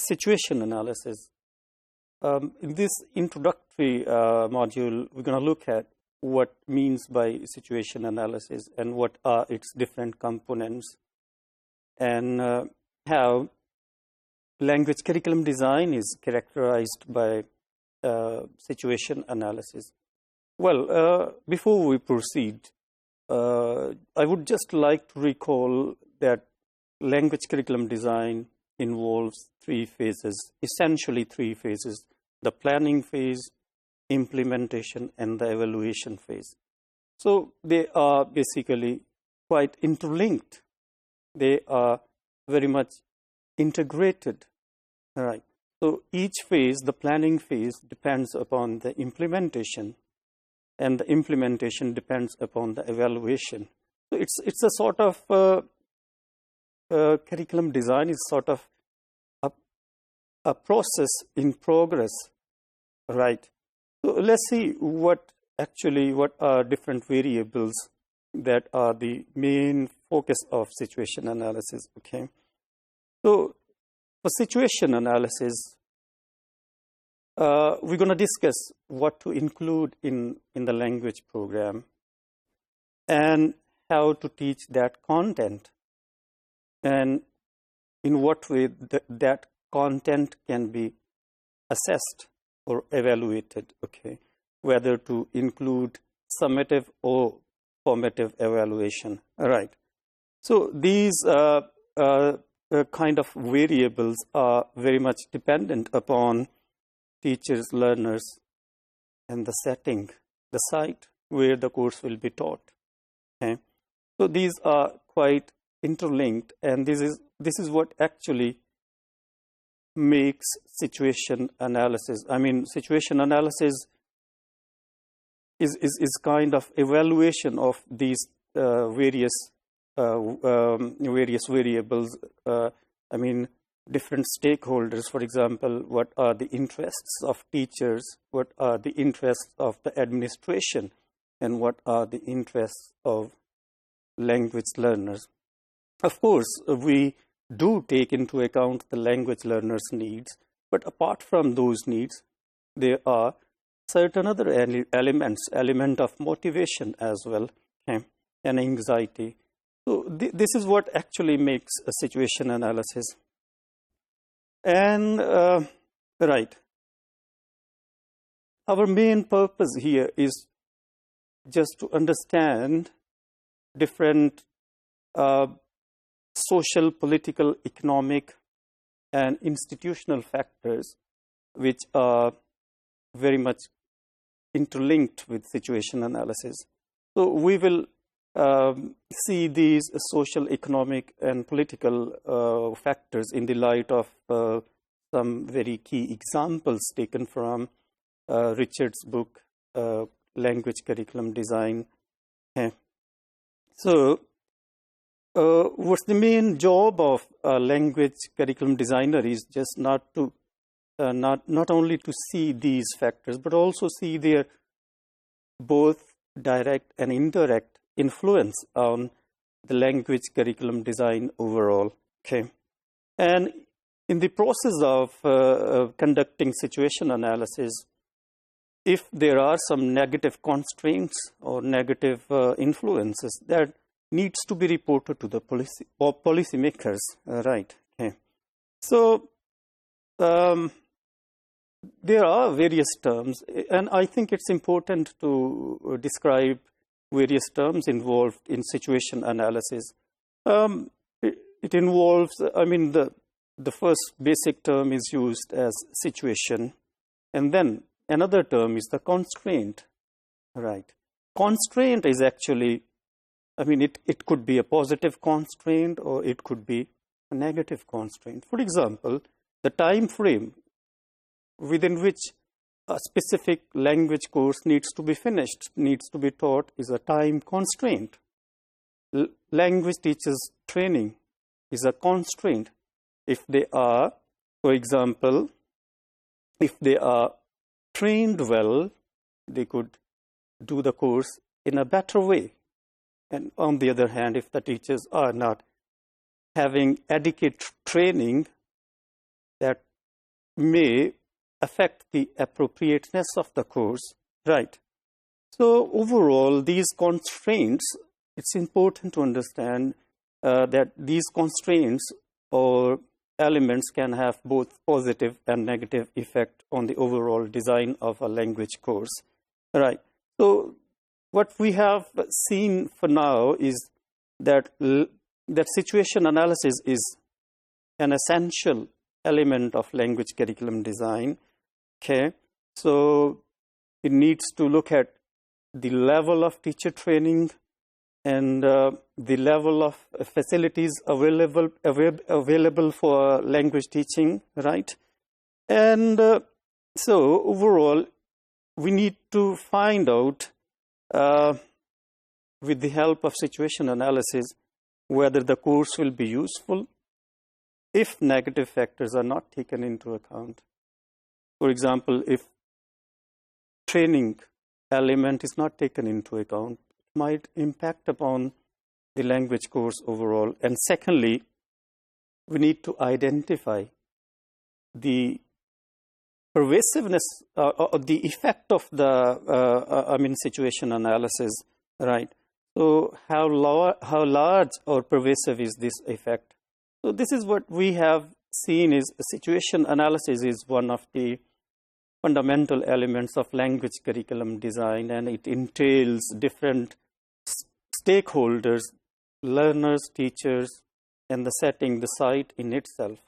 situation analysis. In this introductory module, we're going to look at what means by situation analysis and what are its different components, and how language curriculum design is characterized by situation analysis. Well, before we proceed, I would just like to recall that language curriculum design involves three phases, essentially three phases: the planning phase, implementation, and the evaluation phase. So they are basically quite interlinked. They are very much integrated. All right. So each phase, the planning phase, depends upon the implementation, and the implementation depends upon the evaluation. So it's a sort of curriculum design is sort of a process in progress, right? So let's see what are different variables that are the main focus of situation analysis. Okay, so for situation analysis, we're going to discuss what to include in the language program and how to teach that content, and in what way that content can be assessed or evaluated, okay, whether to include summative or formative evaluation. All right. So these kind of variables are very much dependent upon teachers, learners, and the setting, the site where the course will be taught. Okay. So these are quite interlinked, and this is what actually makes situation analysis. I mean, situation analysis is kind of evaluation of these various variables. I mean, different stakeholders. For example, what are the interests of teachers? What are the interests of the administration? And what are the interests of language learners? Of course, we do take into account the language learners' needs, but apart from those needs, there are certain other element of motivation as well, okay, and anxiety. So this is what actually makes a situation analysis. And right, our main purpose here is just to understand different social, political, economic, and institutional factors which are very much interlinked with situation analysis. So we will see these social, economic, and political factors in the light of some very key examples taken from Richard's book, Language Curriculum Design. Okay. So what's the main job of a language curriculum designer is just not only to see these factors, but also see their both direct and indirect influence on the language curriculum design overall. Okay, and in the process of conducting situation analysis, if there are some negative constraints or negative influences, that needs to be reported to the policy makers, right? Okay, so there are various terms, and I think it's important to describe various terms involved in situation analysis. It involves, I mean, the first basic term is used as situation, and then another term is the constraint, right? Constraint is actually, I mean, it could be a positive constraint or it could be a negative constraint. For example, the time frame within which a specific language course needs to be finished, needs to be taught, is a time constraint. Language teachers' training is a constraint. If they are, for example, if they are trained well, they could do the course in a better way. And on the other hand, if the teachers are not having adequate training, that may affect the appropriateness of the course, right? So overall, these constraints, it's important to understand that these constraints or elements can have both positive and negative effect on the overall design of a language course, right? So what we have seen for now is that situation analysis is an essential element of language curriculum design. Okay, so it needs to look at the level of teacher training and the level of facilities available for language teaching, right? And so overall, we need to find out with the help of situation analysis whether the course will be useful if negative factors are not taken into account. For example, if training element is not taken into account, it might impact upon the language course overall. And secondly, we need to identify the pervasiveness or the effect of the situation analysis, right? So how large or pervasive is this effect? So this is what we have seen is situation analysis is one of the fundamental elements of language curriculum design, and it entails different stakeholders, learners, teachers, and the setting, the site in itself.